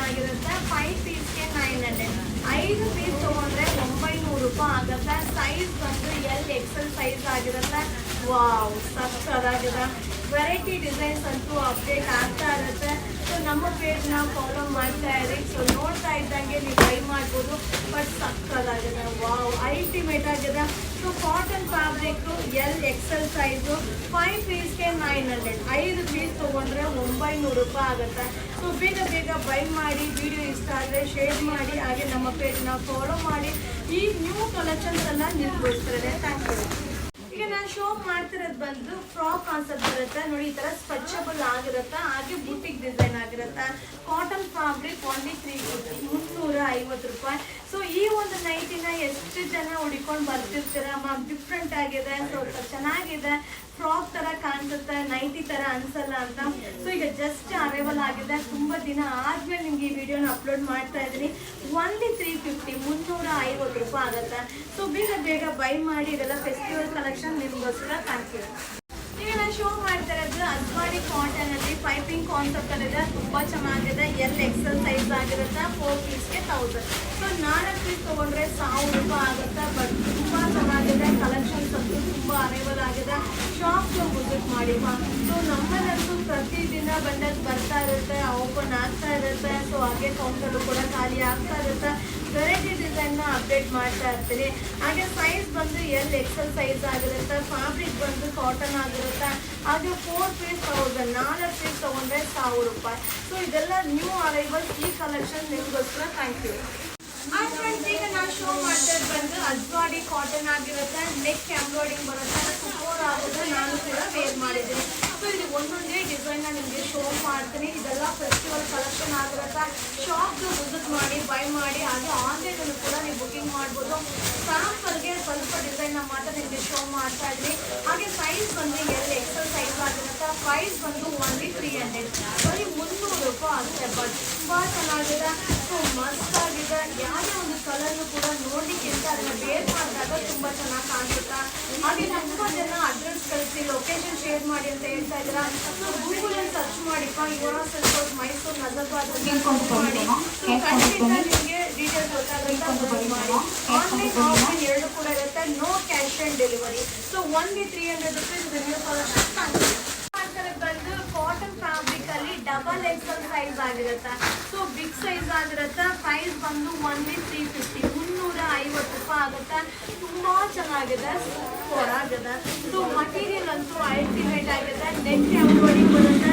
ಚೆನ್ನಾಗಿರುತ್ತೆ. 5 ಪೀಸ್ಗೆ 900. 5 ಪೀಸ್ ತೊಗೊಂಡ್ರೆ 900 ರೂಪಾಯಿ ಆಗುತ್ತೆ. ಸೈಜ್ ಬಂದು ಎಲ್ ಎಕ್ಸೆಲ್ ಸೈಜ್ ಆಗಿರುತ್ತೆ. ವಾವ್, ಸಕ್ಕತ್ತಾಗಿದೆ. ವೆರೈಟಿ ಡಿಸೈನ್ಸ್ ಅಂತೂ ಅಪ್ಡೇಟ್ ಆಗ್ತಾ ಇರುತ್ತೆ. ಸೊ ನಮ್ಮ ಪೇಜ್ನ ಫಾಲೋ ಮಾಡ್ತಾ ಇರಿ. ಸೊ ನೋಡ್ತಾ ಇದ್ದಂಗೆ ನೀವು ಟ್ರೈ ಮಾಡ್ಬೋದು. ಬಟ್ ಸಕ್ಕತ್ತಾಗಿದೆ. ವಾವ್, ಅಲ್ಟಿಮೇಟ್ ಆಗಿದೆ. So cotton fabric L XL size 5 ಪೀಸ್ಗೆ 900. 5 ಪೀಸ್ ತೊಗೊಂಡ್ರೆ 900 ರೂಪಾಯಿ ಆಗುತ್ತೆ. ಸೊ ಬೇಗ ಬೇಗ ಬೈ ಮಾಡಿ. ವಿಡಿಯೋ ಇಷ್ಟ ಆದರೆ ಶೇರ್ ಮಾಡಿ. ಹಾಗೆ ನಮ್ಮ ಪೇಜ್ನ ಫಾಲೋ ಮಾಡಿ. ಈ ನ್ಯೂ ಕಲೆಕ್ಷನ್ಸ್ ಎಲ್ಲ ನಿಲ್ಗೋಸ್ಕರನೇ. Thank you. ಈಗ ನಾನು ಶೋ ಮಾಡ್ತಿರೋದು ಬಂದು ಫ್ರಾಕ್ ಕಾನ್ಸೆಪ್ಟ್ ಬರುತ್ತೆ ನೋಡಿ. ಈ ತರ ಸ್ಟ್ರೆಚಬಲ್ ಆಗಿರುತ್ತೆ. ಹಾಗೆ ಬುಟಿಕ್ ಡಿಸೈನ್ ಆಗಿರುತ್ತೆ. ಕಾಟನ್ ಫ್ಯಾಬ್ರಿಕ್ ಓನ್ಲಿ 350 ರೂಪಾಯಿ. ಸೊ ಈ ಒಂದು ನೈಟಿನ ಎಷ್ಟು ಜನ ಹುಡ್ಕೊಂಡು ಬರ್ತಿರ್ತೀರ ಮ್ಯಾಮ್, ಡಿಫ್ರೆಂಟ್ ಆಗಿದೆ, ಸ್ವಲ್ಪ ಚೆನ್ನಾಗಿದೆ, ಫ್ರಾಕ್ ತರ ಕಾಣಿಸುತ್ತೆ, ನೈಟಿ ತರ ಅನ್ಸಲ್ಲ ಅಂತ. ಸೊ ಈಗ ಜಸ್ಟ್ ಅರೈವಲ್ ಆಗಿದೆ. ತುಂಬಾ ದಿನ ಆದ್ಮೇಲೆ ನಿಮ್ಗೆ ಈ ವಿಡಿಯೋನ ಅಪ್ಲೋಡ್ ಮಾಡ್ತಾ ಇದ್ದೀನಿ. ಓನ್ಲಿ 350, 350 ರೂಪಾಯಿ ಆಗುತ್ತೆ. ಸೊ ಬೇಗ ಬೇಗ ಬೈ ಮಾಡಿ. ಇದೆಲ್ಲ ಫೆಸ್ಟಿವಲ್ ಕಲೆಕ್ಷನ್ ನಿಮ್ಗೋಸ್ಕರ. Thank you. ಈಗ ನಾನು ಶೋ ಮಾಡ್ತಾ ಇರೋದು ಅಜ್ವಾಡಿ ಕಾಟನ್ ಅಲ್ಲಿ ಪೈಪಿಂಗ್ ಕಾನ್ಸೆಪ್ಟ್ ಅಲ್ಲಿದೆ. ತುಂಬಾ ಚೆನ್ನಾಗಿದೆ. ಎಲ್ ಎಕ್ಸೆಲ್ ಸೈಜ್ ಆಗಿರುತ್ತೆ. 4 ಪೀಸ್ಗೆ 1000. ಸೊ 4 ಪೀಸ್ ತೊಗೊಂಡ್ರೆ 1000 ರೂಪಾಯಿ ಆಗುತ್ತೆ. ಬಟ್ ತುಂಬಾ ಚೆನ್ನಾಗಿದೆ. ಕಲೆಕ್ಷನ್ಸ್ ಅಂತೂ ತುಂಬಾ ಅರೈವಲ್ ಆಗಿದೆ. ಶಾಪ್ಗೆ ವಿಸಿಟ್ ಮಾಡಿ. ಸೊ ನಮ್ಮಲ್ಲಂತೂ ಪ್ರತಿದಿನ ಬಂಡಲ್ಸ್ ಬರ್ತಾ ಇರುತ್ತೆ, ಓಪನ್ ಆಗ್ತಾ ಇರುತ್ತೆ. ಸೊ ಹಾಗೆ ಕೌಂಟರು ಕೂಡ ಖಾಲಿ ಆಗ್ತಾ ಇರುತ್ತೆ. ವೆರೈಟಿ ಡಿಸೈನ್ನ ಅಪ್ಡೇಟ್ ಮಾಡ್ತಾ ಇರ್ತೀನಿ. ಹಾಗೆ ಸೈಜ್ ಬಂದು ಎಲ್ ಎಕ್ಸೆಲ್ ಸೈಜ್ ಆಗಿರುತ್ತೆ. ಫ್ಯಾಬ್ರಿಕ್ ಬಂದು ಕಾಟನ್ ಆಗಿರುತ್ತೆ. ಹಾಗೆ 4 ಪೀಸ್ 1000. 4 ಪೀಸ್ ತೊಗೊಂಡ್ರೆ 1000 ರೂಪಾಯಿ. ಸೊ ಇದೆಲ್ಲ ನ್ಯೂ ಅರೈವಲ್. ಈ ಕಲೆಕ್ಷನ್ ನಿಮಗೋಸ್ಕರ. Thank you. ಫ್ರೆಂಡ್ಸ್, ಈಗ ನಾನು ಶೋ ಮಾಡ್ತಾ ಬಂದು ಅಜ್ವಾಡಿ ಕಾಟನ್ ಆಗಿರುತ್ತೆ. ನೆಕ್ ಎಂಬ್ರಾಯ್ಡಿಂಗ್ ಬರುತ್ತೆ. ಸೂಪರ್ ಆಗುತ್ತೆ. ನಾನು ಕೂಡ ವೇರ್ ಮಾಡಿದ್ದೀನಿ. ಸೊ ಇದು ಒಂದೊಂದೇ ಡಿಸೈನ್ನ ನಿಮಗೆ ಶೋ ಮಾಡ್ತೀನಿ. ಇದೆಲ್ಲ ಫೆಸ್ಟಿವಲ್ ಕಲೆಕ್ಷನ್ ಆಗಿರುತ್ತೆ. ಶಾಪ್ಗೆ ವಿಸಿಟ್ ಮಾಡಿ, ಬೈ ಮಾಡಿ. ಹಾಗೆ ಆನ್ಲೈನಲ್ಲಿ ಕೂಡ ನೀವು ಬುಕಿಂಗ್ ಮಾಡ್ಬೋದು. ಸ್ಯಾಂಪಲ್ಗೆ ಸ್ವಲ್ಪ ಡಿಸೈನ್ನ ಮಾತ್ರ ನಿಮಗೆ ಶೋ ಮಾಡ್ತಾ ಇದ್ದೀನಿ. ಹಾಗೆ ಸೈಜ್ ಬಂದು ಎಲ್ ಎಕ್ಸೆಲ್ ಸೈಜ್ ಆಗಿರುತ್ತೆ. ಪ್ರೈಸ್ ಬಂದು ಓನ್ಲಿ 300. ಬರೀ 300 ರೂಪಾಯಿ ಆಗುತ್ತೆ. ಬಟ್ ತುಂಬ ಚೆನ್ನಾಗಿದೆ. ಸೊ ಮಸ್ತ್ ಆಗಿದೆ. ಯಾವುದೇ ಒಂದು ಕಲರ್ನು ಕೂಡ ನೋಡಲಿಕ್ಕಿಂತ ಅದನ್ನ ವೇರ್ ಮಾಡಿದಾಗ ತುಂಬ ಚೆನ್ನಾಗಿ ಕಾಣಿಸುತ್ತೆ. ಹಾಗೆ ತುಂಬ ಜನ ಅಡ್ರೆಸ್ ಕಳಿಸಿ, ಲೊಕೇಶನ್ ಶೇರ್ ಮಾಡಿ ಅಂತ ಹೇಳ್ತಾ ಇದ್ದೀರಾ. ಸೊ ಗೂಗಲಲ್ಲಿ ಸರ್ಚ್ ಮಾಡಿಪ್ಪ, ಯುವರಾ ಸಿಲ್ಕ್ ಮೈಸೂರು ನಜರ್ಬಾದ್ ಮಾಡಿ. ಸೊ ಖಂಡಿತ ನಿಮಗೆ ಡೀಟೇಲ್ಸ್ ಗೊತ್ತಾಗುತ್ತೆ. ಮಾಡಿ. ಆನ್ಲೈನ್ ಆಫ್ಲೈನ್ ಎರಡು ಕೂಡ ಇರುತ್ತೆ. No cash on delivery. So only 300 rupees review collection. ಬಂದು ಕಾಟನ್ ಫ್ಯಾಬ್ರಿಕ್ ಅಲ್ಲಿ ಡಬಲ್ ಎಕ್ಸೆಲ್ ಸೈಜ್ ಆಗಿರುತ್ತೆ. ಸೊ ಬಿಗ್ ಸೈಜ್ ಆಗಿರುತ್ತೆ. ಪ್ರೈಸ್ ಬಂದು ಓನ್ಲಿ 350, 350 ರೂಪಾಯಿ ಆಗುತ್ತೆ. ತುಂಬಾ ಚೆನ್ನಾಗಿದೆ. ಸೂಪರ್ ಆಗಿದೆ. ಸೊ ಮಟೀರಿಯಲ್ ಅಂತೂ ಅಲ್ಟಿಮೇಟ್ ಆಗಿದೆ. ನೆಕ್ ಎಂಬ್ರಾಯ್ಡಿಂಗ್ ಬರುತ್ತೆ.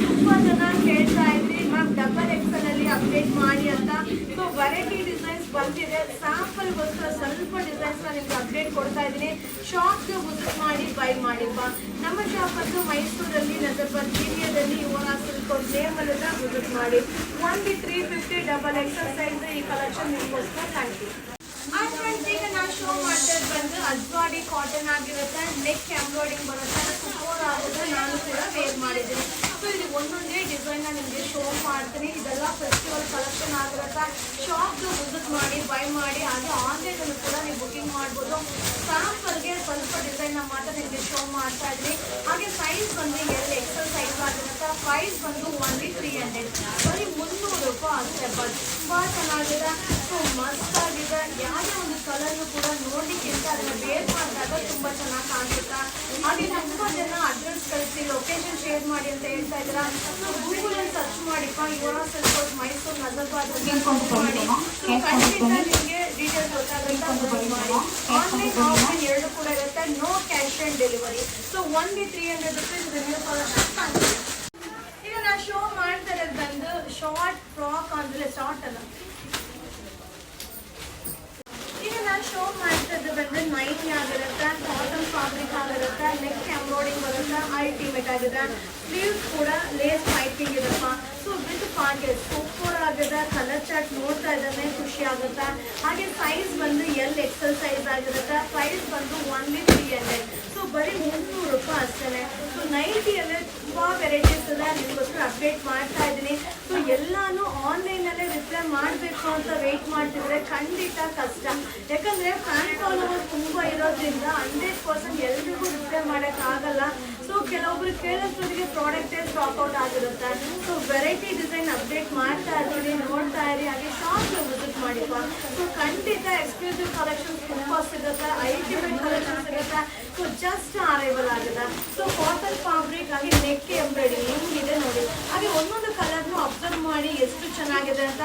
ತುಂಬಾ ಜನ ಹೇಳ್ತಾ ಇದ್ರಿ ಮ್ಯಾಮ್ ಡಬಲ್ ಎಕ್ಸೆಲ್ ಅಲ್ಲಿ ಅಪ್ಡೇಟ್ ಮಾಡಿ ಅಂತ. ಸೊ ವೆರೈಟಿ ಡಿಸೈನ್ಸ್ ಬಂದಿದೆ. ಸ್ಯಾಂಪಲ್ಗೋಸ್ಕರ ಸ್ವಲ್ಪ ಡಿಸೈನ್ಸ್ ನಿಮ್ಗೆ ಅಪ್ಡೇಟ್ ಕೊಡ್ತಾ ಇದ್ದೀನಿ. ಶಾಪ್ಗೆ ವಿಸಿಟ್ ಮಾಡಿ, ಬೈ ಮಾಡಿಪ್ಪ. ನಮ್ಮ ಶಾಪ್ ಅಂತೂ ಮೈಸೂರಲ್ಲಿ ನಜರ್ಬಾದ್ ಏರಿಯಾದಲ್ಲಿ ಯುವರಾ ಸಿಲ್ಕ್ ನೇಮಲ್ಲಿ ವಿಸಿಟ್ ಮಾಡಿ. ಓನ್ಲಿ 350 ಡಬಲ್ ಎಕ್ಸೆಲ್ ಸೈಜ್ ಈ ಕಲೆಕ್ಷನ್ ನಿಮಗೋಸ್ಕರ. Thank you. ಫ್ರೆಂಡ್ಸ್, ಈಗ ನಾನು ಶೋ ಮಾಡ್ತಾ ಬಂದು ಅಜ್ವಾಡಿ ಕಾಟನ್ ಆಗಿರುತ್ತೆ. ನೆಕ್ ಎಂಬ್ರಾಯ್ಡಿಂಗ್ ಬರುತ್ತೆ. ಸೂಪರ್ ಆಗುತ್ತೆ. ನಾನು ಕೂಡ ವೇರ್ ಮಾಡಿದ್ದೀನಿ. ಸೊ ಇದು ಒಂದೊಂದೇ ಡಿಸೈನ್ನ ನಿಮಗೆ ಶೋ ಮಾಡ್ತೀನಿ. ಇದೆಲ್ಲ ಫೆಸ್ಟಿವಲ್ ಕಲೆಕ್ಷನ್ ಆಗಿರುತ್ತೆ. ಶಾಪ್ಗೆ ವಿಸಿಟ್ ಮಾಡಿ, ಬೈ ಮಾಡಿ. ಹಾಗೆ ಆನ್ಲೈನಲ್ಲಿ ಕೂಡ ನೀವು ಬುಕಿಂಗ್ ಮಾಡ್ಬೋದು. ಸ್ಯಾಂಪಲ್ಗೆ ಸ್ವಲ್ಪ ಡಿಸೈನ್ನ ಮಾತ್ರ ನಿಮಗೆ ಶೋ ಮಾಡ್ತಾ ಇದ್ದೀನಿ. ಹಾಗೆ ಸೈಜ್ ಬಂದು ಎಲ್ ಎಕ್ಸೆಲ್ ಸೈಜ್ ಆಗಿರುತ್ತೆ. ಪ್ರೈಸ್ ಬಂದು ಓನ್ಲಿ 300. ಬರೀ 300 ರೂಪಾಯಿ ಆಗುತ್ತೆ. ಬಟ್ ತುಂಬ ಚೆನ್ನಾಗಿದೆ. ಸೊ ಮಸ್ತ್ ಆಗಿದೆ. ಯಾವುದೇ ಒಂದು ಕಲರ್ನು ಕೂಡ ನೋಡಲಿಕ್ಕಿಂತ ಅದನ್ನ ವೇರ್ ಮಾಡಿದಾಗ ತುಂಬ ಚೆನ್ನಾಗಿ ಕಾಣಿಸುತ್ತೆ. ಹಾಗೆ ತುಂಬ ಜನ ಅಡ್ರೆಸ್ ಕಳಿಸಿ, ಲೊಕೇಶನ್ ಶೇರ್ ಮಾಡಿ ಅಂತ ಹೇಳ್ತಾ ಇದ್ದೀರಾ. ಸೊ ಗೂಗಲಲ್ಲಿ ಸರ್ಚ್ ಮಾಡಿಪ್ಪ, ಯುವರಾ ಸಿಲ್ಕ್ ಮೈಸೂರು ನಜರ್ಬಾದ್ ಮಾಡಿ. ಸೊ ಖಂಡಿತ ನಿಮಗೆ ಡೀಟೇಲ್ಸ್ ಗೊತ್ತಾಗುತ್ತೆ. ಮಾಡಿ. ಆನ್ಲೈನ್ ಆಫ್ಲೈನ್ ಎರಡು ಕೂಡ ಇರುತ್ತೆ. No cash on delivery. So only 300 rupees review collection. ಈಗ ನಾನು ಶೋ ಮಾಡ್ತಾ ಇರೋದು ಬಂದು ಶಾರ್ಟ್ ಫ್ರಾಕ್ ಅಂದ್ರೆ ಶಾರ್ಟ್ ಅಲ್ಲ. ಈಗ ನಾನು ಶೋ ಮಾಡ್ತಿದ್ದು ಬಂದು ನೈಟಿ ಆಗಿರುತ್ತೆ. ಕಾಟನ್ ಫ್ಯಾಬ್ರಿಕ್ ಆಗಿರುತ್ತೆ. ನೆಕ್ ಎಂಬ್ರಾಯ್ಡಿಂಗ್ ಬರುತ್ತೆ. ಅಲ್ಟಿಮೇಟ್ ಆಗಿದೆ. ಸ್ಲೀವ್ಸ್ ಕೂಡ ಲೇಸ್ ಪೈಪಿಂಗ್ ಇರಪ್ಪ. ಸೊ ವಿತ್ ಪಾಕೆಟ್ ಸೂಪರ್ ಆಗಿದೆ. ಕಲರ್ ಚಾರ್ಟ್ ನೋಡ್ತಾ ಇದ್ದಾನೆ ಖುಷಿ ಆಗುತ್ತೆ. ಹಾಗೆ ಸೈಜ್ ಬಂದು ಎಲ್ ಎಕ್ಸೆಲ್ ಸೈಜ್ ಆಗಿರುತ್ತೆ. ಪ್ರೈಸ್ ಬಂದು ಓನ್ಲಿ 300. ಸೊ ಬರೀ 300 ರೂಪಾಯಿ ಅಷ್ಟೇ. ಸೊ ನೈಟಿಯಲ್ಲೇ ತುಂಬ ವೆರೈಟೀಸ್ ಇದೆ. ನಿಮಗೋಸ್ಕರ ಅಪ್ಡೇಟ್ ಮಾಡ್ತಾ ಇದ್ದೀನಿ. ಸೊ ಎಲ್ಲಾನು ಆನ್ಲೈನಲ್ಲೇ ರಿಪ್ಲೈ ಮಾಡಬೇಕು ಅಂತ ವೆಯ್ಟ್ ಮಾಡ್ತಿದ್ರೆ ಖಂಡಿತ ಕಷ್ಟ. ಯಾಕಂದರೆ ಫ್ಯಾನ್ ಫಾಲೋವರ್ಸ್ ತುಂಬ ಇರೋದ್ರಿಂದ 100% ಎಲ್ರಿಗೂ ರಿಪ್ಲೈ ಮಾಡೋಕ್ಕಾಗಲ್ಲ. ಸೊ ಕೆಲವೊಬ್ರು ಕೇಳೋದ್ರಿಗೆ ಪ್ರಾಡಕ್ಟೇ ಸ್ಟಾಕ್ ಔಟ್ ಆಗಿರುತ್ತೆ. ಸೊ ವೆರೈಟಿ ಡಿಸೈನ್ ಅಪ್ಡೇಟ್ ಮಾಡ್ತಾ ಇರ್ತೀನಿ, ನೋಡ್ತಾ ಇರಿ. ಹಾಗೆ ಶಾಪ್ಗೆ ವಿಸಿಟ್ ಮಾಡಿಪ್ಪ. ಸೊ ಖಂಡಿತ ಎಕ್ಸ್ಕ್ಲೂಸಿವ್ ಕಲೆಕ್ಷನ್ ತುಂಬ ಸಿಗುತ್ತೆ, ಅಲ್ಟಿಮೇಟ್ ಕಲೆಕ್ಷನ್ ಸಿಗುತ್ತೆ. ಸೊ ಜಸ್ಟ್ ಅರೈವಲ್ ಆಗಿದೆ. ಸೊ ಕಾಟನ್ ಫ್ಯಾಬ್ರಿಕ್ ಹಾಗೆ ನೆಕ್ ಎಂಬ್ರಾಯ್ಡಿಂಗ್ ಹೆಂಗಿದೆ ನೋಡಿ. ಹಾಗೆ ಒಂದೊಂದು ಕಲರ್ನು ಅಬ್ಸರ್ವ್ ಮಾಡಿ ಎಷ್ಟು ಚೆನ್ನಾಗಿದೆ ಅಂತ.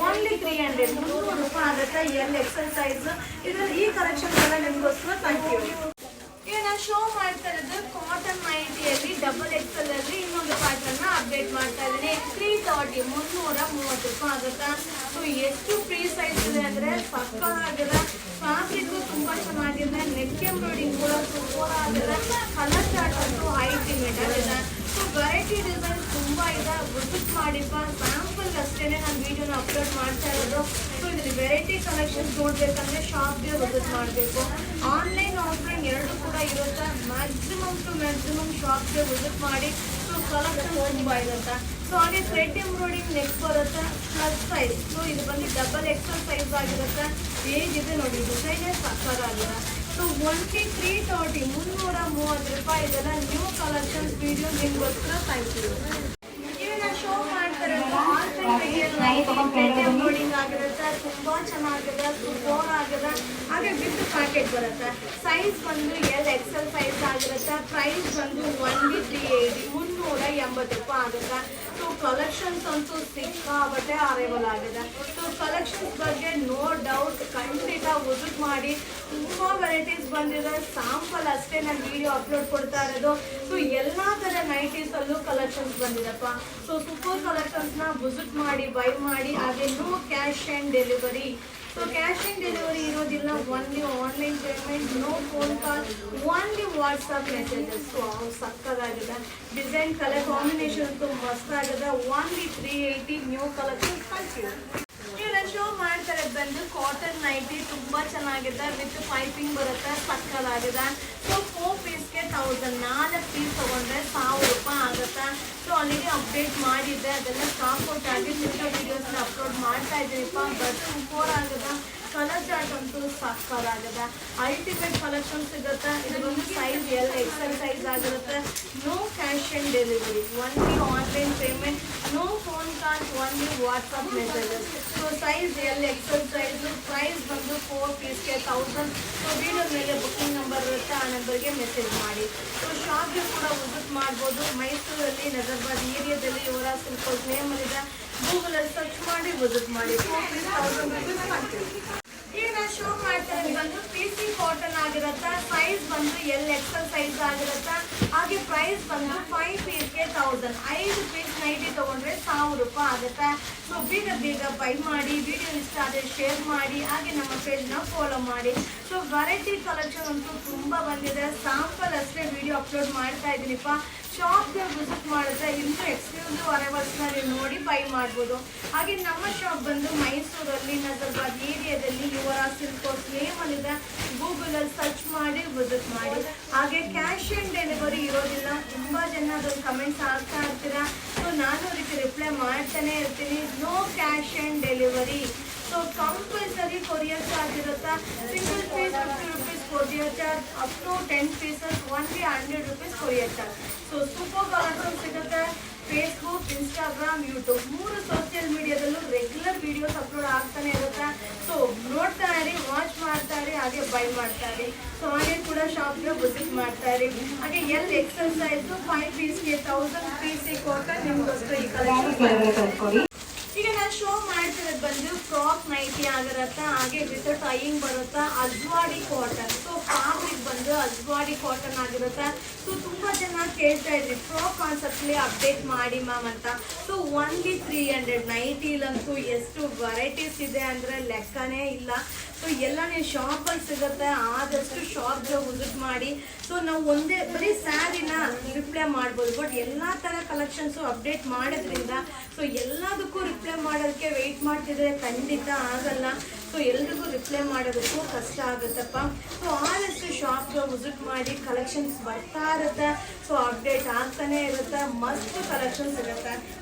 ಓನ್ಲಿ 300 300 ರೂಪಾಯಿ ಆಗುತ್ತೆ. ಎಲ್ ಎಕ್ಸೆಲ್ ಸೈಜ್ ಇದರಲ್ಲಿ ಈ ಕಲೆಕ್ಷನ್ ಎಲ್ಲ ನಿಮಗೋಸ್ಕರ. Thank you. ಈಗ ನಾನು ಶೋ ಮಾಡ್ತಾ ಇರೋದು ಕಾಟನ್ ನೈಟಿಯಲ್ಲಿ ಡಬಲ್ ಎಕ್ಸೆಲ್ ಅಲ್ಲಿ ಇನ್ನೊಂದು ಪ್ಯಾಟರ್ನ್ ಅಪ್ಡೇಟ್ ಮಾಡ್ತಾ ಇದ್ದೀನಿ. 330 330 ರೂಪಾಯಿ ಆಗುತ್ತಾ. ಸೊ ಎಷ್ಟು ಫ್ರೀ ಸೈಜ್ ಇದೆ ಅಂದ್ರೆ ಸಕ್ಕತ್ತಾಗಿದೆ. ಫ್ಯಾಬ್ರಿಕ್ ತುಂಬಾ ಚೆನ್ನಾಗಿದೆ, ನೆಕ್ ಎಂಬ್ರಾಯ್ಡಿಂಗ್ ಕೂಡ ಸೂಪರ್ ಆಗಿದೆ. ಕಲರ್ ಚಾರ್ಟ್ ಅಂತೂ ಅಲ್ಟಿಮೇಟ್ ಆಗಿದೆ. ಸೊ ವೆರೈಟಿ ಡಿಸೈನ್ ತುಂಬಾ ಇದೆ, ವಿಸಿಟ್ ಮಾಡಿಪ್ಪ. ಸ್ಯಾಂಪಲ್ ಅಷ್ಟೇನೆ ನಾನು ವಿಡಿಯೋನ ಅಪ್ಲೋಡ್ ಮಾಡ್ತಾ ಇರೋದು. ಸೊ ಇದರಲ್ಲಿ ವೆರೈಟಿ ಕಲೆಕ್ಷನ್ಸ್ ನೋಡ್ಬೇಕಂದ್ರೆ ಶಾಪ್ಗೆ ವಿಸಿಟ್ ಮಾಡಬೇಕು. ಆನ್ಲೈನ್ ಆಫ್ಲೈನ್ ಎರಡು ಕೂಡ ಇರುತ್ತೆ. ಮ್ಯಾಕ್ಸಿಮಮ್ ಟು ಮ್ಯಾಕ್ಸಿಮಮ್ ಶಾಪ್ಗೆ ವಿಸಿಟ್ ಮಾಡಿ. ಸೊ ಕಲೆಕ್ಷನ್ ತುಂಬ ಇರುತ್ತೆ. ಸೊ ಹಾಗೆ ಥ್ರೆಡ್ ಎಂಬ್ರಾಯ್ಡಿಂಗ್ ನೆಕ್ ಬರುತ್ತೆ, ಪ್ಲಸ್ ಸೈಜ್. ಸೊ ಇದು ಬಂದು ಡಬಲ್ ಎಕ್ಸೆಲ್ ಸೈಜ್ ಆಗಿರುತ್ತೆ. ಹೇಗಿದೆ ನೋಡಿ, ಡಿಸೈನೇ ಸಕ್ಕತ್ತಾಗಿದೆ. ಸೊ ಒನ್ಲಿ 330 330 ರೂಪಾಯಿ. ಇದೆಲ್ಲ ನ್ಯೂ ಕಲೆಕ್ಷನ್ಸ್ ವಿಡಿಯೋ ನಿಮಗೋಸ್ಕರ. Thank you. ಈಗ ಶೋ ಮಾಡ್ತಾರೆ ಎಂಬ್ರಾಯ್ಡಿಂಗ್ ಆಗಿರುತ್ತೆ, ತುಂಬಾ ಚೆನ್ನಾಗಿದೆ, ಸೂಪರ್ ಆಗಿದೆ. ಹಾಗೆ ವಿತ್ ಪ್ಯಾಕೆಟ್ ಬರುತ್ತೆ. ಸೈಜ್ ಬಂದು ಎಲ್ ಎಕ್ಸೆಲ್ ಸೈಜ್ ಆಗಿರುತ್ತೆ. ಪ್ರೈಸ್ ಬಂದು ಒನ್ಲಿ 380 380 ರೂಪಾಯಿ ಆಗುತ್ತೆ. ಸೊ ಕಲೆಕ್ಷನ್ಸ್ ಅಂತೂ ಸಿಕ್ಕಾಬಟ್ಟೆ ಅರೈವಲ್ ಆಗಿದೆ. ಸೊ ಕಲೆಕ್ಷನ್ಸ್ ಬಗ್ಗೆ ನೋ ಡೌಟ್ ಖಂಡಿತ ವಿಸಿಟ್ ಮಾಡಿ. ತುಂಬ ವೆರೈಟೀಸ್ ಬಂದಿದೆ, ಸ್ಯಾಂಪಲ್ ಅಷ್ಟೇ ನಾನು ವಿಡಿಯೋ ಅಪ್ಲೋಡ್ ಕೊಡ್ತಾ ಇರೋದು. ಸೊ ಎಲ್ಲ ಥರ ನೈಟೀಸಲ್ಲೂ ಕಲೆಕ್ಷನ್ಸ್ ಬಂದಿದೆಪ್ಪ. ಸೊ ಸೂಪರ್ ಕಲೆಕ್ಷನ್ಸ್ನ ವಿಸಿಟ್ ಮಾಡಿ, ಬೈ ಮಾಡಿ. ಹಾಗೆ no cash and delivery. So cash on delivery ಇರೋದಿಲ್ಲ, only online payment, no phone call, only WhatsApp messages. So ಸಕ್ಕದಾಗಿದೆ. ಡಿಸೈನ್ ಕಲರ್ ಕಾಂಬಿನೇಷನ್ ಅಂತೂ ಮಸ್ತ್ ಆಗಿದೆ. Only 380 new collection. Thank you. ಈಗ ಶೋ ಮಾಡ್ತಾರೆ ಬಂದು ಕಾಟನ್ ನೈಟಿ ತುಂಬಾ ಚೆನ್ನಾಗಿದೆ, ವಿತ್ ಪೈಪಿಂಗ್ ಬರುತ್ತೆ, ಸಕ್ಕದಾಗಿದೆ. ಸೊ 4 ಪೀಸ್ಗೆ 1000, 4 ಪೀಸ್ ತಗೊಂಡ್ರೆ 1000 ರೂಪಾಯಿ ಆಗುತ್ತೆ. ಸೊ ಆಲ್ರೆಡಿ ಅಪ್ಡೇಟ್ ಮಾಡಿದ್ದೆ, ಅದೆಲ್ಲ ಸ್ಟಾಕ್ ಔಟ್ ಆಗಿ ವಿಡಿಯೋಸ್ನ ಅಪ್ಲೋಡ್ ಮಾಡ್ತಾ ಇದ್ದೀನಿಪ್ಪ. ಬಟ್ ಸೂಪರ್ ಆಗಿದೆ. ಕಲರ್ ಚಾರ್ಟ್ ಅಂತೂ ಸಕ್ಕದಾಗಿದೆ. ಅಲ್ಟಿಮೇಟ್ ಕಲೆಕ್ಷನ್ ಸಿಗುತ್ತೆ. ಇದು ಒಂದು ಸೈಜ್ ಎಲ್ ಎಕ್ಸೆಲ್ ಸೈಜ್ ಆಗಿರುತ್ತೆ. No cash on delivery, only online payment, no phone call, only WhatsApp messages. So size L XL size. Price ಬಂದು 4 ಪೀಸ್ಗೆ 1000. ಸೊ ವಿಡಿಯೋ ಮೇಲೆ ಬುಕ್ಕಿಂಗ್ ನಂಬರ್ ಇರುತ್ತೆ, ಆ ನಂಬರ್ಗೆ ಮೆಸೇಜ್ ಮಾಡಿ. ಸೊ ಶಾಪ್ಗೆ ಕೂಡ ವಿಸಿಟ್ ಮಾಡ್ಬೋದು. ಮೈಸೂರಲ್ಲಿ ನಜರ್ಬಾದ್ ಏರಿಯಾದಲ್ಲಿ ಯುವರಾಜ್ ಸಿಲ್ಕ್ ಹೌಸ್ ನೇಮಲ್ಲಿದೆ. ಗೂಗಲಲ್ಲಿ ಸರ್ಚ್ ಮಾಡಿ ವಿಸಿಟ್ ಮಾಡಿ. 4 ಪೀಸ್ 1000 ರೂಪೀಸ್ ಮಾಡ್ತೀವಿ. ಈಗ ನಾನು ಶೋ ಮಾಡ್ತಾರೆ ಬಂದು PC ಕಾಟನ್ ಆಗಿರುತ್ತೆ. ಸೈಜ್ ಬಂದು ಎಲ್ ಎಕ್ಸೆಲ್ ಸೈಜ್ ಆಗಿರುತ್ತೆ. ಹಾಗೆ ಪ್ರೈಸ್ ಬಂದು 5 ಪೀಸ್ಗೆ 1000. 5 ಪೀಸ್ ನೈಟಿ ತಗೊಂಡ್ರೆ 1000 ರೂಪಾಯಿ ಆಗುತ್ತೆ. ಸೊ ಬೇಗ ಬೈ ಮಾಡಿ. ವಿಡಿಯೋ ಇಷ್ಟ ಆದರೆ ಶೇರ್ ಮಾಡಿ. ಹಾಗೆ ನಮ್ಮ ಪೇಜ್ನ ಫಾಲೋ ಮಾಡಿ. ಸೊ ವೆರೈಟಿ ಕಲೆಕ್ಷನ್ ಅಂತೂ ತುಂಬ ಬಂದಿದೆ. ಸ್ಯಾಂಪಲ್ ಅಷ್ಟೇ ವಿಡಿಯೋ ಅಪ್ಲೋಡ್ ಮಾಡ್ತಾ ಇದ್ದೀನಿಪ್ಪ. ಶಾಪ್ಗೆ ವಿಸಿಟ್ ಮಾಡಿದ್ರೆ ಇನ್ನೂ ಎಕ್ಸ್ಕ್ಲೂಸಿವ್ ಅರೈವಲ್ಸ್ನ ನೀವು ನೋಡಿ ಬೈ ಮಾಡ್ಬೋದು. ಹಾಗೆ ನಮ್ಮ ಶಾಪ್ ಬಂದು ಮೈಸೂರಲ್ಲಿ ನಜರ್ಬಾದ್ ಏರಿಯಾದಲ್ಲಿ ಯುವರಾಜ್ ಸಿಲ್ಕ್ ಹೌಸ್ ನೇಮಲ್ಲಿದೆ. ಗೂಗಲಲ್ಲಿ ಸರ್ಚ್ ಮಾಡಿ ವಿಸಿಟ್ ಮಾಡಿ. ಹಾಗೆ ಕ್ಯಾಶ್ ಆನ್ ಡೆಲಿವರಿ ಇರೋದಿಲ್ಲ. ತುಂಬ ಜನ ಅದನ್ನು ಕಮೆಂಟ್ಸ್ ಆಗ್ತಾ ಇರ್ತೀರಾ. ಸೊ ನಾನು ಅದಕ್ಕೆ ರಿಪ್ಲೈ ಮಾಡ್ತಾನೆ ಇರ್ತೀನಿ. No cash on delivery. So compulsory courier charge ಇರುತ್ತೆ. Single piece 50 rupees courier charge, up to 10 pieces only 100 rupees courier charge. So super collection ಸಿಗುತ್ತೆ. ಫೇಸ್ಬುಕ್, ಇನ್ಸ್ಟಾಗ್ರಾಮ್, ಯೂಟ್ಯೂಬ್ 3 ಸೋಷಿಯಲ್ ಮೀಡಿಯಾದಲ್ಲೂ ರೆಗ್ಯುಲರ್ ವಿಡಿಯೋಸ್ ಅಪ್ಲೋಡ್ ಆಗ್ತಾನೆ ಇರುತ್ತೆ. So ನೋಡ್ತಾ ಇರಿ, watch ಮಾಡ್ತಾ ಇರಿ, ಹಾಗೆ ಬೈ ಮಾಡ್ತಾ ಇರಿ. ಸೊ ಹಾಗೆ ಕೂಡ ಶಾಪ್ಗೆ ವಿಸಿಟ್ ಮಾಡ್ತಾ ಇರಿ. ಹಾಗೆ ಎಲ್ ಎಕ್ಸೆಲ್ ಸೈಜು 5 ಪೀಸ್ಗೆ 1000. PC ಕಾಟನ್ ನಿಮಗೋಸ್ಕರ ಈ ಕಲೆಕ್ಷನ್. ಈಗ ನಾನು ಶೋ ಮಾಡ್ತಿರೋದು ಬಂದು ಫ್ರಾಕ್ ನೈಟಿ ಆಗಿರುತ್ತೆ. ಹಾಗೆ ವಿತ್ ಟೈಯಿಂಗ್ ಬರುತ್ತೆ. ಅಜ್ವಾಡಿ ಕಾಟನ್. ಸೊ ಫ್ಯಾಬ್ರಿಕ್ ಬಂದು ಅಜ್ವಾಡಿ ಕಾಟನ್ ಆಗಿರುತ್ತೆ. ಸೊ ತುಂಬ ಜನ ಕೇಳ್ತಾ ಇದ್ರಿ ಫ್ರಾಕ್ ಕಾನ್ಸೆಪ್ಟ್ಲಿ ಅಪ್ಡೇಟ್ ಮಾಡಿ ಮ್ಯಾಮ್ ಅಂತ. So only 300. ನೈಟಿಲಂತೂ ಎಷ್ಟು ವೆರೈಟೀಸ್ ಇದೆ ಅಂದರೆ ಲೆಕ್ಕನೇ ಇಲ್ಲ. ಸೊ ಎಲ್ಲ ನೀವು ಶಾಪಲ್ಲಿ ಸಿಗುತ್ತೆ. ಆದಷ್ಟು ಶಾಪ್ಗೆ ವಿಸಿಟ್ ಮಾಡಿ. ಸೊ ನಾವು ಒಂದೇ ಬರೀ ಸ್ಯಾರಿನ ರಿಪ್ಲೈ ಮಾಡ್ಬೋದು, ಬಟ್ ಎಲ್ಲ ಥರ ಕಲೆಕ್ಷನ್ಸು ಅಪ್ಡೇಟ್ ಮಾಡೋದ್ರಿಂದ ಸೊ ಎಲ್ಲದಕ್ಕೂ ರಿಪ್ಲೈ ಮಾಡೋದಕ್ಕೆ ವೆಯ್ಟ್ ಮಾಡ್ತಿದ್ರೆ ಖಂಡಿತ ಆಗಲ್ಲ. ಸೊ ಎಲ್ರಿಗೂ ರಿಪ್ಲೈ ಮಾಡೋದಕ್ಕೂ ಕಷ್ಟ ಆಗುತ್ತಪ್ಪ. ಸೊ ಆದಷ್ಟು ಶಾಪ್ಗೆ ವಿಸಿಟ್ ಮಾಡಿ. ಕಲೆಕ್ಷನ್ಸ್ ಬರ್ತಾ ಇರುತ್ತೆ. ಸೊ ಅಪ್ಡೇಟ್ ಆಗ್ತಾನೆ ಇರುತ್ತೆ. ಮಸ್ತ್ ಕಲೆಕ್ಷನ್ಸ್ ಇರುತ್ತೆ.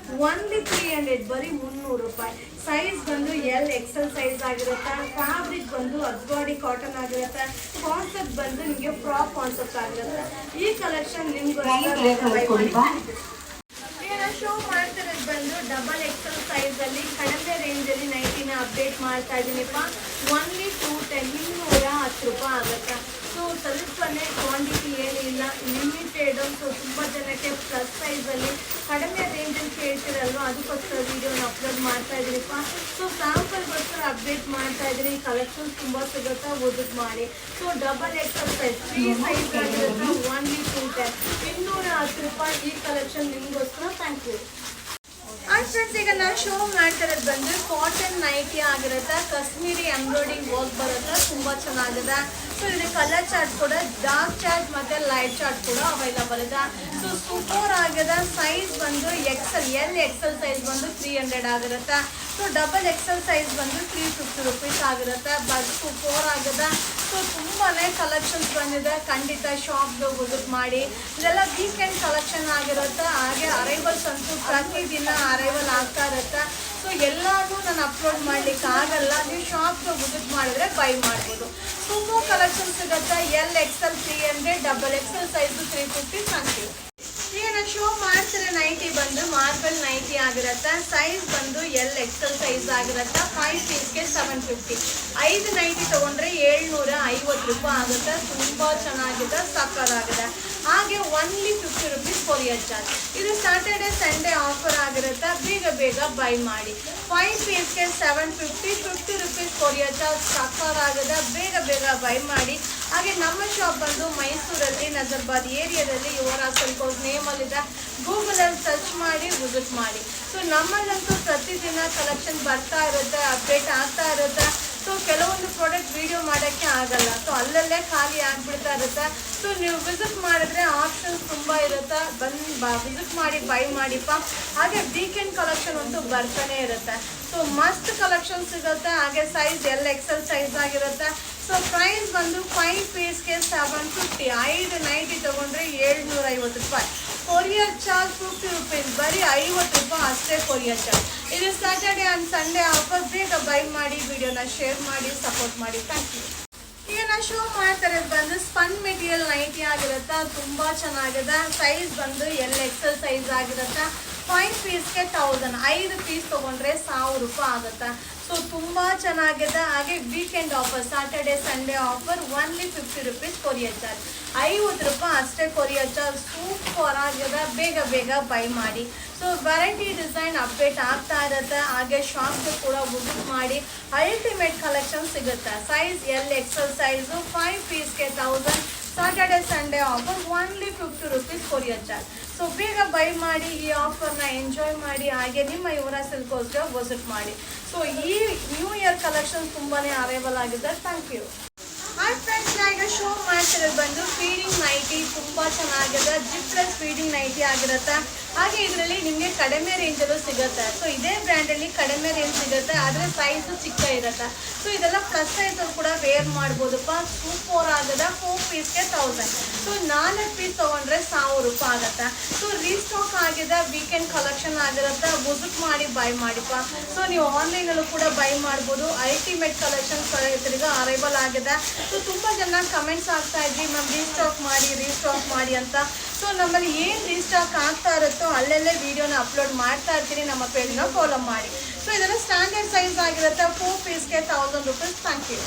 ಓನ್ಲಿ 300, ಬರೀ 300 ರೂಪಾಯಿ. ಸೈಜ್ ಬಂದು ಎಲ್ ಎಕ್ಸೆಲ್ ಸೈಜ್ ಆಗಿರುತ್ತೆ. ಫ್ಯಾಬ್ರಿಕ್ ಬಂದು ಅಜ್ವಾಡಿ ಕಾಟನ್ ಆಗಿರುತ್ತೆ. ಕಾನ್ಸೆಪ್ಟ್ ಬಂದು ನಿಮಗೆ ಫ್ರಾಕ್ ಕಾನ್ಸೆಪ್ಟ್ ಆಗಿರುತ್ತೆ. ಈ ಕಲೆಕ್ಷನ್ ನಿಮ್ಗೆ ಶೋ ಮಾಡ್ತಿರೋದು ಬಂದು ಡಬಲ್ ಎಕ್ಸೆಲ್ ಸೈಜ್ ಅಲ್ಲಿ ಕಡಿಮೆ ರೇಂಜ್ ಅಲ್ಲಿ ನೈಟಿನ ಅಪ್ಡೇಟ್ ಮಾಡ್ತಾ ಇದೀನಿಪ್ಪ. ಓನ್ಲಿ 210 ರೂಪಾಯಿ ಆಗುತ್ತೆ. ಸೊ ಸ್ವಲ್ಪನೇ ಕ್ವಾಂಟಿಟಿ ಏನಿಲ್ಲ, ಲಿಮಿಟೆಡ್. ಸೊ ತುಂಬಾ ಜನಕ್ಕೆ ಪ್ಲಸ್ ಸೈಜ್ ಅಲ್ಲಿ ಕಡಿಮೆ ರೇಂಜ್ ಅಲ್ಲಿ ಕೇಳ್ತಿರಲ್ವ, ಅದಕ್ಕೋಸ್ಕರ ವಿಡಿಯೋನ ಅಪ್ಲೋಡ್ ಮಾಡ್ತಾ ಇದೀನಿಪ್ಪ. ಸೊ ಸ್ಯಾಂಪಲ್ಗೋಸ್ಕರ ಅಪ್ಡೇಟ್ ಮಾಡ್ತಾ ಇದೀನಿ. ಕಲೆಕ್ಷನ್ ತುಂಬಾ ಸಿಗುತ್ತಾ, ವಿಸಿಟ್ ಮಾಡಿ. So double XL size 3 size ಆಗಿರುತ್ತೆ. ಓನ್ಲಿ 210 ರೂಪಾಯಿ ಈ ಕಲೆಕ್ಷನ್ ನಿಮಗೋಸ್ಕರ. Thank you. ಫ್ರೆಂಡ್ಸ್, ಈಗ ನಾನು ಶೋ ಮಾಡ್ತಿರೋದು ಬಂದು ಕಾಟನ್ ನೈಟಿ ಆಗಿರುತ್ತೆ. ಕಾಶ್ಮೀರಿ ಎಂಬ್ರಾಯ್ಡಿಂಗ್ ವರ್ಕ್ ಬರುತ್ತೆ, ತುಂಬಾ ಚೆನ್ನಾಗಿದೆ. ಸೊ ಇದು ಕಲರ್ ಚಾರ್ಟ್ ಕೂಡ ಡಾರ್ಕ್ ಚಾರ್ಟ್ ಮತ್ತೆ ಲೈಟ್ ಚಾರ್ಟ್ ಕೂಡ ಅವೈಲಬಲ್ ಇದೆ. ಸೊ ಸೂಪರ್ ಆಗಿದೆ. ಸೈಜ್ ಬಂದು ಎಲ್ ಎಕ್ಸೆಲ್ ಸೈಜ್ ಬಂದು 300 ಆಗಿರುತ್ತೆ. ಸೊ ಡಬಲ್ ಎಕ್ಸೆಲ್ ಸೈಜ್ ಬಂದು 350 ರುಪೀಸ್ ಆಗಿರುತ್ತೆ. ಬಟ್ ಸೂಪರ್ ಆಗಿದೆ. ಸೊ ತುಂಬಾನೇ ಕಲೆಕ್ಷನ್ಸ್ ಬಂದಿದೆ. ಖಂಡಿತ ಶಾಪ್ಗೆ ವಿಸಿಟ್ ಮಾಡಿ. ಇದೆಲ್ಲ ವೀಕೆಂಡ್ ಕಲೆಕ್ಷನ್ ಆಗಿರುತ್ತೆ. ಹಾಗೆ ಅರೈವಲ್ಸ್ ಅಂತೂ ಪ್ರತಿದಿನ ಅರೈವಲ್ ಆಗ್ತಾ ಇರುತ್ತೆ. ಸೊ ಎಲ್ಲಾನು ನಾನು ಅಪ್ಲೋಡ್ ಮಾಡ್ಲಿಕ್ಕೆ ಆಗಲ್ಲ. ನೀವು ಶಾಪ್ಗೆ ವಿಸಿಟ್ ಮಾಡಿದ್ರೆ ಬೈ ಮಾಡ್ಬೋದು. ಸೂಪರ್ ಕಲೆಕ್ಷನ್ ಸಿಗುತ್ತೆ. L XL 300, double XL size 350. Thank you. ಈಗ ನಾನು ಶೋ ಮಾಡ್ತಿರೋ ನೈಟಿ ಬಂದು ಮಾರ್ಬಲ್ ನೈಟಿ ಆಗಿರುತ್ತೆ. ಸೈಜ್ ಬಂದು ಎಲ್ ಎಕ್ಸೆಲ್ ಸೈಜ್ ಆಗಿರುತ್ತೆ. 5 ಪೀಸ್ಗೆ 750. 5 ನೈಟಿ ತೊಗೊಂಡ್ರೆ 750 ರೂಪಾಯಿ ಆಗುತ್ತೆ. ತುಂಬ ಚೆನ್ನಾಗಿದೆ, ಸಕ್ಕತ್ತಾಗಿದೆ. ಹಾಗೆ ಓನ್ಲಿ 50 ರುಪೀಸ್ ಕೊರಿಯರ್ ಚಾರ್ಜ್. ಇದು ಸ್ಯಾಟರ್ಡೆ ಸಂಡೇ ಆಫರ್ ಆಗಿರುತ್ತೆ. ಬೇಗ ಬೈ ಮಾಡಿ. 5 ಪೀಸ್ಗೆ 750, 50 ರುಪೀಸ್ ಕೊರಿಯರ್ ಚಾರ್ಜ್. ಸಕ್ಕತ್ತಾಗಿದೆ. ಬೇಗ ಬೈ ಮಾಡಿ. ಹಾಗೆ ನಮ್ಮ ಶಾಪ್ ಬಂದು ಮೈಸೂರಲ್ಲಿ ನಜರ್ಬಾದ್ ಏರಿಯಾದಲ್ಲಿ ಯುವರ ಸಲ್ಕೋಸ್ ನೇಮಲ್ಲಿದೆ. ಗೂಗಲಲ್ಲಿ ಸರ್ಚ್ ಮಾಡಿ ವಿಸಿಟ್ ಮಾಡಿ. ಸೊ ನಮ್ಮಲ್ಲಂತೂ ಪ್ರತಿದಿನ ಕಲೆಕ್ಷನ್ ಬರ್ತಾ ಇರುತ್ತೆ, ಅಪ್ಡೇಟ್ ಆಗ್ತಾ ಇರುತ್ತೆ. ಸೊ ಕೆಲವೊಂದು ಪ್ರಾಡಕ್ಟ್ ವಿಡಿಯೋ ಮಾಡೋಕ್ಕೆ ಆಗಲ್ಲ. ಸೊ ಅಲ್ಲಲ್ಲೇ ಖಾಲಿ ಆಗಿಬಿಡ್ತಾ ಇರುತ್ತೆ. ಸೊ ನೀವು ವಿಸಿಟ್ ಮಾಡಿದ್ರೆ ಆಪ್ಷನ್ಸ್ ತುಂಬ ಇರುತ್ತೆ. ವಿಸಿಟ್ ಮಾಡಿ ಬೈ ಮಾಡಿಪ್ಪ. ಹಾಗೆ ವೀಕೆಂಡ್ ಕಲೆಕ್ಷನ್ ಅಂತೂ ಬರ್ತಾನೆ ಇರುತ್ತೆ. ಸೊ ಮಸ್ತ್ ಕಲೆಕ್ಷನ್ ಸಿಗುತ್ತೆ. ಹಾಗೆ ಸೈಜ್ ಎಲ್ ಎಕ್ಸೆಲ್ ಸೈಜ್ ಆಗಿರುತ್ತೆ. ಸೊ ಪ್ರೈಸ್ ಬಂದು 5 ಪೀಸ್ಗೆ 750. 5 ನೈಟಿ ತೊಗೊಂಡ್ರೆ 750 ರೂಪಾಯಿ. Courier charge 50 rupees. ಬರೀ 50 ರೂಪಾಯಿ ಅಷ್ಟೇ ಕೊರಿಯರ್ ಚಾರ್ಜ್. ಇದು ಸ್ಯಾಟರ್ಡೆ ಆ್ಯಂಡ್ ಸಂಡೇ ಆಫರ್. ಬೇಗ ಬೈ ಮಾಡಿ, ವಿಡಿಯೋನ ಶೇರ್ ಮಾಡಿ, ಸಪೋರ್ಟ್ ಮಾಡಿ. Thank you. ಈಗ ನಾನು ಶೋ ಮಾಡ್ತಿರೋದು ಬಂದು ಸ್ಪನ್ ಮೆಟೀರಿಯಲ್ ನೈಟಿ ಆಗಿರುತ್ತೆ. ತುಂಬ ಚೆನ್ನಾಗಿದೆ. ಸೈಜ್ ಬಂದು ಎಲ್ ಎಕ್ಸೆಲ್ ಸೈಜ್ ಆಗಿರುತ್ತೆ. 5 ಪೀಸ್ಗೆ 1000. 5 ಪೀಸ್ ತೊಗೊಂಡ್ರೆ 1000 ರೂಪಾಯಿ ಆಗುತ್ತೆ. ಸೊ ತುಂಬ ಚೆನ್ನಾಗಿದೆ. ಹಾಗೆ weekend offer, Saturday Sunday offer. Only 50 rupees courier charge. 50 ರೂಪಾಯಿ ಅಷ್ಟೇ ಕೊರಿಯರ್ ಚಾರ್ಜ್. ಸೂಪರ್ ಆಗಿದೆ. ಬೇಗ ಬೈ ಮಾಡಿ. ಸೊ ವೆರೈಟಿ ಡಿಸೈನ್ ಅಪ್ಡೇಟ್ ಆಗ್ತಾ ಇರುತ್ತೆ. ಹಾಗೆ ಶಾಪ್ಗೆ ಕೂಡ ವಿಸಿಟ್ ಮಾಡಿ. ಅಲ್ಟಿಮೇಟ್ ಕಲೆಕ್ಷನ್ ಸಿಗುತ್ತೆ. Size L XL size. 5 ಪೀಸ್ಗೆ 1000. Saturday Sunday offer. Only 50 rupees courier charge. So ಬೇಗ ಬೈ ಮಾಡಿ. ಈ ಆಫರ್ನ ಎಂಜಾಯ್ ಮಾಡಿ. ಹಾಗೆ ನಿಮ್ಮ ಯುವರ ಸಿಲ್ಕೋಸ್ಗೆ ವಿಸಿಟ್ ಮಾಡಿ. ಸೊ ಈ ನ್ಯೂ ಇಯರ್ ಕಲೆಕ್ಷನ್ ತುಂಬಾನೇ ಅವೈಲಬಲ್ ಆಗಿದೆ. Thank you. ಹಾಯ್ ಫ್ರೆಂಡ್ಸ್, ಈಗ ಶೋ ಮಾಡ್ತಿರೋದು ಬಂದು ಫೀಡಿಂಗ್ ನೈಟಿ. ತುಂಬ ಚೆನ್ನಾಗಿದೆ. ಜಿಪ್ಲೆಸ್ ಫೀಡಿಂಗ್ ನೈಟಿ ಆಗಿರುತ್ತೆ. ಹಾಗೆ ಇದರಲ್ಲಿ ನಿಮಗೆ ಕಡಿಮೆ ರೇಂಜಲ್ಲೂ ಸಿಗುತ್ತೆ. ಸೊ ಇದೇ ಬ್ರ್ಯಾಂಡಲ್ಲಿ ಕಡಿಮೆ ರೇಂಜ್ ಸಿಗುತ್ತೆ, ಆದರೆ ಸೈಜು ಚಿಕ್ಕ ಇರುತ್ತೆ. ಸೊ ಇದೆಲ್ಲ ಪ್ಲಸ್ ಸೈಜಲ್ಲಿ ಕೂಡ ವೇರ್ ಮಾಡ್ಬೋದಪ್ಪ. ಸೂಪರ್ ಆಗಿದೆ. 4 ಪೀಸ್ಗೆ 1000. ಸೊ 4 ಪೀಸ್ ತೊಗೊಂಡ್ರೆ 1000 ರೂಪಾಯಿ ಆಗುತ್ತೆ. ಸೊ ರೀಸ್ಟಾಕ್ ಆಗಿದೆ. ವೀಕೆಂಡ್ ಕಲೆಕ್ಷನ್ ಆಗಿರುತ್ತೆ. ವಿಸಿಟ್ ಮಾಡಿ ಬೈ ಮಾಡಿಪ್ಪ. ಸೊ ನೀವು ಆನ್ಲೈನಲ್ಲೂ ಕೂಡ ಬೈ ಮಾಡ್ಬೋದು. ಅಲ್ಟಿಮೇಟ್ ಕಲೆಕ್ಷನ್ ತಿರ್ಗಾ ಅರೈವಲ್ ಆಗಿದೆ. ಸೊ ತುಂಬ ಜನ ಕಮೆಂಟ್ಸ್ ಆಗ್ತಾ ಇದ್ವಿ, ಮ್ಯಾಮ್ ರೀಸ್ಟಾಕ್ ಮಾಡಿ ಅಂತ. ಸೊ ನಮ್ಮಲ್ಲಿ ಏನು ರೀಸ್ಟಾಕ್ ಆಗ್ತಾ ಇರುತ್ತೋ ಅಲ್ಲೆಲ್ಲೇ ವಿಡಿಯೋನ ಅಪ್ಲೋಡ್ ಮಾಡ್ತಾ ಇರ್ತೀನಿ. ನಮ್ಮ ಪೇಜ್ನ ಫಾಲೋ ಮಾಡಿ. ಸೊ ಇದೆಲ್ಲ ಸ್ಟ್ಯಾಂಡರ್ಡ್ ಸೈಜ್ ಆಗಿರುತ್ತೆ. 4 ಪೀಸ್ಗೆ 1000 ರೂಪೀಸ್. Thank you.